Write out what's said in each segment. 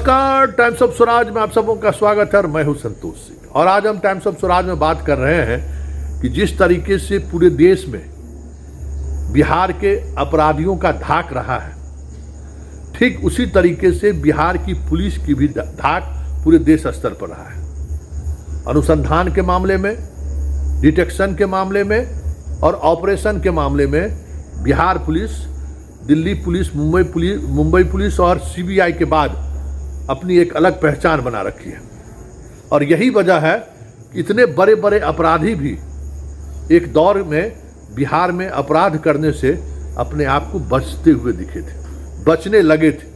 नमस्कार, times of Swaraj में आप सबों का स्वागत है और मैं हूं संतोष सिंह। और आज हम टाइम्स ऑफ स्वराज में बात कर रहे हैं कि जिस तरीके से पूरे देश में बिहार के अपराधियों का धाक रहा है, ठीक उसी तरीके से बिहार की पुलिस की भी धाक पूरे देश स्तर पर रहा है। अनुसंधान के मामले में, डिटेक्शन के मामले में और ऑपरेशन के मामले में Bihar police, Delhi police, Mumbai police और सीबीआई के बाद अपनी एक अलग पहचान बना रखी है। और यही वजह है कि इतने बड़े बड़े अपराधी भी एक दौर में बिहार में अपराध करने से अपने आप को बचते हुए दिखे थे, बचने लगे थे,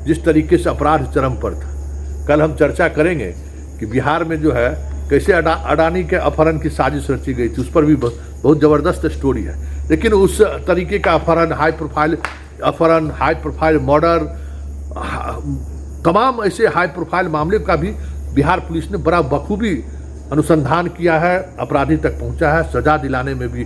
जिस तरीके से अपराध चरम पर था। कल हम चर्चा करेंगे कि बिहार में जो है कैसे अडानी के अपहरण की साजिश रची गई थी, उस पर भी बहुत ज़बरदस्त स्टोरी है। लेकिन उस तरीके का अपहरण, हाई प्रोफाइल मर्डर, तमाम ऐसे हाई प्रोफाइल मामले का भी बिहार पुलिस ने बड़ा बखूबी अनुसंधान किया है, अपराधी तक पहुंचा है, सजा दिलाने में भी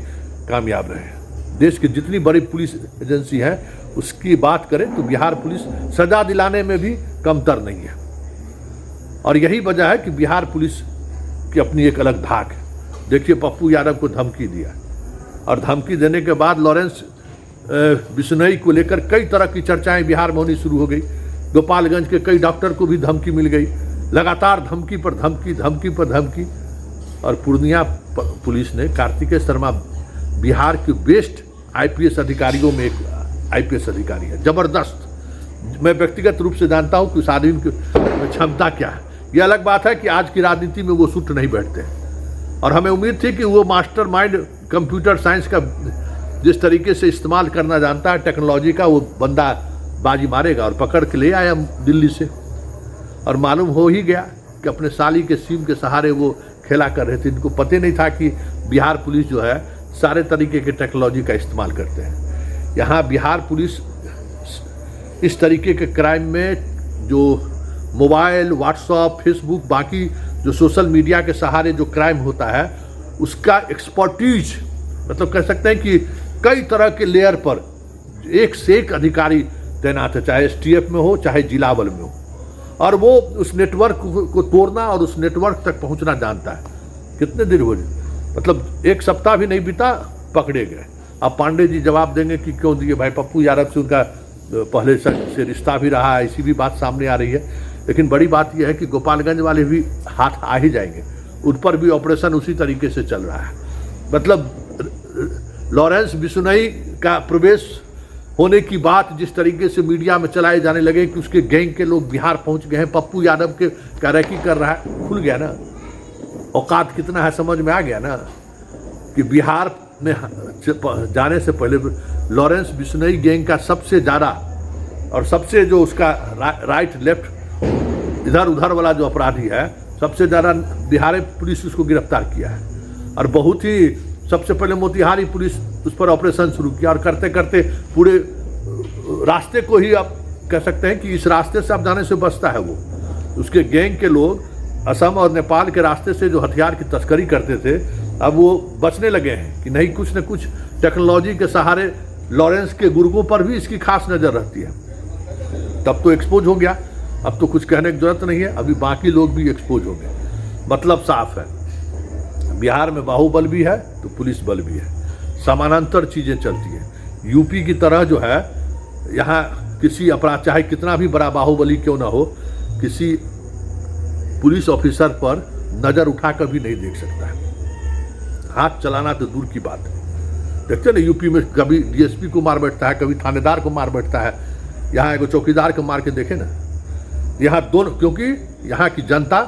कामयाब रहे हैं। देश की जितनी बड़ी पुलिस एजेंसी है उसकी बात करें तो बिहार पुलिस सजा दिलाने में भी कमतर नहीं है। और यही वजह है कि बिहार पुलिस की अपनी एक अलग धाक है। देखिए, पप्पू यादव को धमकी दिया और धमकी देने के बाद लॉरेंस बिश्नोई को लेकर कई तरह की चर्चाएं बिहार में होनी शुरू हो गई। गोपालगंज के कई डॉक्टर को भी धमकी मिल गई, लगातार धमकी पर धमकी। और पूर्णिया पुलिस ने कार्तिकेय शर्मा बिहार के बेस्ट आईपीएस अधिकारियों में एक आईपीएस अधिकारी है, जबरदस्त। मैं व्यक्तिगत रूप से जानता हूं कि उस आदमी की क्षमता क्या है। यह अलग बात है कि आज की राजनीति में वो सूट नहीं बैठते, और हमें उम्मीद थी कि वो मास्टरमाइंड कंप्यूटर साइंस का जिस तरीके से इस्तेमाल करना जानता है टेक्नोलॉजी का, वो बंदा बाजी मारेगा। और पकड़ के ले आया दिल्ली से, और मालूम हो ही गया कि अपने साली के सिम के सहारे वो खेला कर रहे थे। इनको पता नहीं था कि बिहार पुलिस जो है सारे तरीके के टेक्नोलॉजी का इस्तेमाल करते हैं। यहाँ बिहार पुलिस इस तरीके के क्राइम में जो मोबाइल, व्हाट्सएप, फेसबुक, बाकी जो सोशल मीडिया के सहारे जो क्राइम होता है उसका एक्सपर्टीज, मतलब कह सकते हैं कि कई तरह के लेयर पर एक से एक अधिकारी तैनात है, चाहे एसटीएफ में हो चाहे जिला बल में हो। और वो उस नेटवर्क को तोड़ना और उस नेटवर्क तक पहुंचना जानता है। कितने दिन हो, मतलब एक सप्ताह भी नहीं बीता, पकड़े गए। अब पांडे जी जवाब देंगे कि क्यों दिए भाई, पप्पू यादव से उनका पहले से रिश्ता भी रहा है, ऐसी भी बात सामने आ रही है। लेकिन बड़ी बात यह है कि गोपालगंज वाले भी हाथ आ ही जाएंगे, उन पर भी ऑपरेशन उसी तरीके से चल रहा है। मतलब लॉरेंस बिश्नोई का प्रवेश होने की बात जिस तरीके से मीडिया में चलाए जाने लगे कि उसके गैंग के लोग बिहार पहुंच गए हैं, पप्पू यादव के कैरेकी कर रहा है, खुल गया ना, औकात कितना है समझ में आ गया ना कि बिहार में जाने से पहले लॉरेंस बिश्नोई गैंग का सबसे ज़्यादा और सबसे जो उसका राइट लेफ्ट इधर उधर वाला जो अपराधी है, सबसे ज़्यादा बिहार पुलिस उसको गिरफ्तार किया है। और बहुत ही सबसे पहले मोतिहारी पुलिस उस पर ऑपरेशन शुरू किया, और करते करते पूरे रास्ते को ही आप कह सकते हैं कि इस रास्ते से आप जाने से बचता है वो। उसके गैंग के लोग असम और नेपाल के रास्ते से जो हथियार की तस्करी करते थे, अब वो बचने लगे हैं कि नहीं, कुछ न कुछ टेक्नोलॉजी के सहारे लॉरेंस के गुर्गों पर भी इसकी खास नज़र रहती है। तब तो एक्सपोज हो गया, अब तो कुछ कहने की जरूरत नहीं है, अभी बाकी लोग भी एक्सपोज हो गए। मतलब साफ है, बिहार में बाहुबल भी है तो पुलिस बल भी है, समानांतर चीज़ें चलती हैं। यूपी की तरह जो है यहाँ किसी अपराध, चाहे कितना भी बड़ा बाहुबली क्यों ना हो, किसी पुलिस ऑफिसर पर नज़र उठाकर भी नहीं देख सकता है। हाथ चलाना तो दूर की बात है। देखते ना, यूपी में कभी डीएसपी को मार बैठता है, कभी थानेदार को मार बैठता है। यहाँ एक चौकीदार को मार के देखे ना, यहाँ दोनों, क्योंकि यहाँ की जनता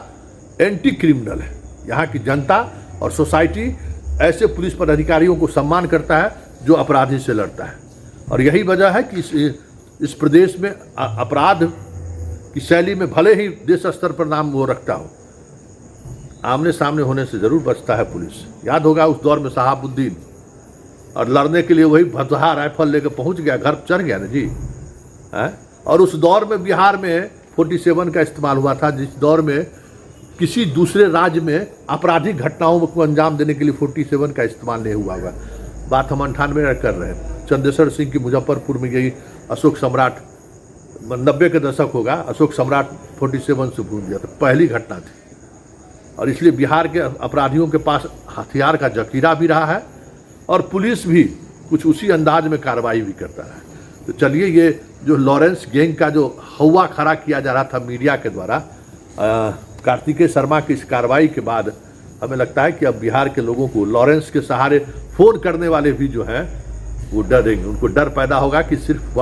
एंटी क्रिमिनल है। यहाँ की जनता और सोसाइटी ऐसे पुलिस पदाधिकारियों को सम्मान करता है जो अपराधी से लड़ता है। और यही वजह है कि इस प्रदेश में अपराध की शैली में भले ही देश स्तर पर नाम वो रखता हो, आमने सामने होने से जरूर बचता है पुलिस। याद होगा उस दौर में शहाबुद्दीन, और लड़ने के लिए वही भदहा राइफल लेकर पहुंच गया, घर चढ़ गया ना जी है। और उस दौर में बिहार में 47 का इस्तेमाल हुआ था, जिस दौर में किसी दूसरे राज्य में आपराधिक घटनाओं को अंजाम देने के लिए 47 का इस्तेमाल नहीं हुआ होगा। बात हम 98 कर रहे हैं। चंदेश्वर सिंह की मुजफ्फरपुर में यही अशोक सम्राट 90 के दशक होगा, अशोक सम्राट 47 से भूल गया, तो पहली घटना थी। और इसलिए बिहार के अपराधियों के पास हथियार का जखीरा भी रहा है और पुलिस भी कुछ उसी अंदाज में कार्रवाई भी करता है। तो चलिए, ये जो लॉरेंस गैंग का जो हवा खड़ा किया जा रहा था मीडिया के द्वारा कार्तिकेय शर्मा की इस कार्रवाई के बाद हमें लगता है कि अब बिहार के लोगों को लॉरेंस के सहारे फ़ोन करने वाले भी जो हैं वो डरेंगे। उनको डर पैदा होगा कि सिर्फ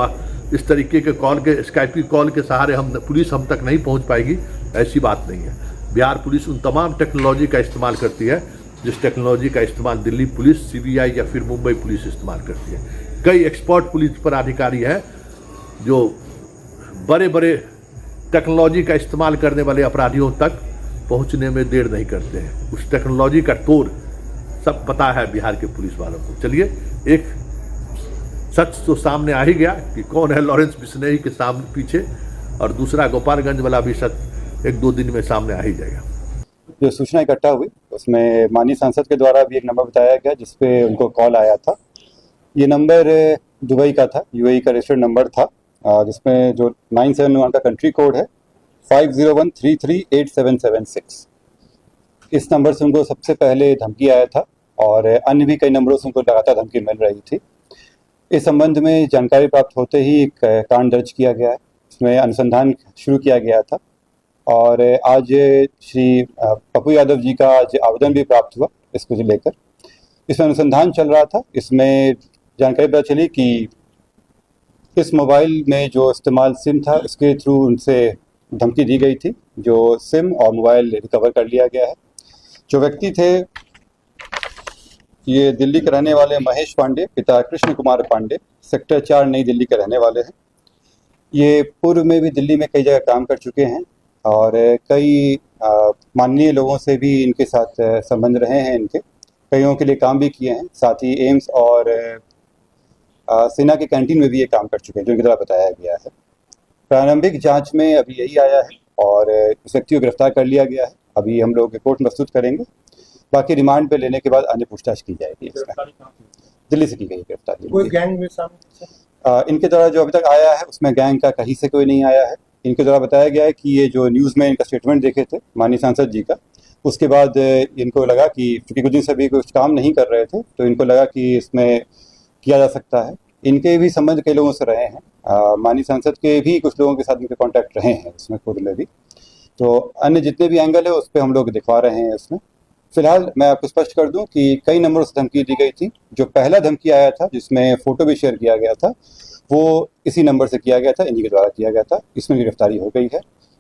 इस तरीके के कॉल के स्काइपी कॉल के सहारे पुलिस हम तक नहीं पहुंच पाएगी, ऐसी बात नहीं है। बिहार पुलिस उन तमाम टेक्नोलॉजी का इस्तेमाल करती है जिस टेक्नोलॉजी का इस्तेमाल दिल्ली पुलिस, सीबीआई या फिर मुंबई पुलिस इस्तेमाल करती है। कई एक्सपर्ट पुलिस पदाधिकारी हैं जो बड़े बड़े टेक्नोलॉजी का इस्तेमाल करने वाले अपराधियों तक पहुंचने में देर नहीं करते हैं। उस टेक्नोलॉजी का तोड़ सब पता है बिहार के पुलिस वालों को। चलिए, एक सच तो सामने आ ही गया कि कौन है लॉरेंस बिश्नोई के सामने पीछे, और दूसरा गोपालगंज वाला भी सच 1-2 दिन में सामने आ ही जाएगा। जो सूचना इकट्ठा हुई उसमें माननीय सांसद के द्वारा भी एक नंबर बताया गया जिसपे उनको कॉल आया था। ये नंबर दुबई का था, यूएई का रजिस्टर्ड नंबर था, जिसमें जो 971 का कंट्री कोड है 5013387776। इस नंबर से उनको सबसे पहले धमकी आया था और अन्य भी कई नंबरों से उनको लगातार धमकी मिल रही थी। इस संबंध में जानकारी प्राप्त होते ही एक कांड दर्ज किया गया है, इसमें अनुसंधान शुरू किया गया था और आज श्री पप्पू यादव जी का आज आवेदन भी प्राप्त हुआ इसको लेकर। इसमें अनुसंधान चल रहा था। इसमें जानकारी पता चली कि इस मोबाइल में जो इस्तेमाल सिम था उसके थ्रू उनसे धमकी दी गई थी। जो सिम और मोबाइल रिकवर कर लिया गया है। जो व्यक्ति थे ये दिल्ली के रहने वाले महेश पांडे, पिता कृष्ण कुमार पांडे, सेक्टर 4 नई दिल्ली के रहने वाले हैं। ये पूर्व में भी दिल्ली में कई जगह काम कर चुके हैं और कई माननीय लोगों से भी इनके साथ संबंध रहे हैं। इनके कईयों के लिए काम भी किए हैं। साथ ही एम्स और सेना के कैंटीन में भी ये काम कर चुके हैं, जो इनके द्वारा बताया गया है। प्रारंभिक जांच में अभी यही आया है और इस व्यक्ति को गिरफ्तार कर लिया गया है। अभी हम लोग कोर्ट में प्रस्तुत करेंगे, बाकी रिमांड पे लेने के बाद अन्य पूछताछ की जाएगी। इसका दिल्ली से की गई गिरफ्तारी। कोई गैंग में शामिल? इनके द्वारा जो अभी तक आया है उसमें गैंग का कहीं से कोई नहीं आया है। इनके द्वारा बताया गया है कि ये जो न्यूज़ में इनका स्टेटमेंट देखे थे माननीय सांसद जी का, उसके बाद इनको लगा कि चूँकि कुछ दिन से भी कुछ काम नहीं कर रहे थे तो इनको लगा कि इसमें किया जा सकता है। इनके भी संबंध कई लोगों से रहे हैं। माननीय सांसद के भी कुछ लोगों के साथ इनके कॉन्टैक्ट रहे हैं इसमें पूर्व में भी। तो अन्य जितने भी एंगल है उस पर हम लोग दिखवा रहे हैं इसमें। फिलहाल मैं आपको स्पष्ट कर दूं कि कई नंबरों से धमकी दी गई थी। जो पहला धमकी आया था जिसमें फोटो भी शेयर किया गया था वो इसी नंबर से किया गया था, इन्हीं के द्वारा किया गया था। इसमें गिरफ्तारी हो गई है।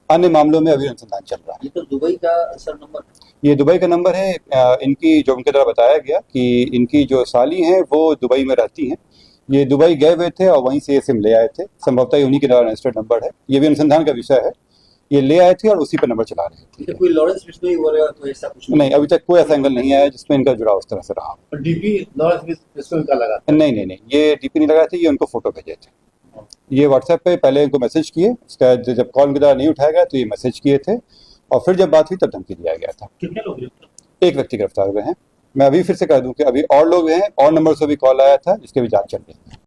अन्य मामलों में अभी अनुसंधान चल रहा है। ये तो दुबई का सर नंबर, ये दुबई का नंबर है। इनकी जो उनके द्वारा बताया गया कि इनकी जो साली हैं वो दुबई में रहती हैं। ये दुबई गए हुए थे और वहीं से ये सिम ले आए थे। संभवतः उन्हीं के द्वारा रजिस्टर्ड नंबर है। ये भी अनुसंधान का विषय है। ये ले आए थे और उसी पर नंबर चला रहे थे। कोई लॉरेंस बिश्नोई वगैरह तो ऐसा कुछ नहीं, अभी तक कोई ऐसा एंगल नहीं आया जिसमें इनका जुड़ाव उस तरह से रहा। डीपी लॉरेंस बिश्नोई का लगा? नहीं, ये डीपी नहीं लगाए थे। ये उनको फोटो भेजे थे। ये व्हाट्सएप पे पहले इनको मैसेज किए, उसका जब कॉल उनके द्वारा नहीं उठाया गया तो ये मैसेज किए थे और फिर जब बात हुई तब धमकी दिया गया था। कितने लोग गिरफ्तार? एक व्यक्ति गिरफ्तार हुए हैं। मैं अभी फिर से कह दूं कि अभी और लोग हैं और नंबर से भी कॉल आया था जिसके भी जांच चल रही है।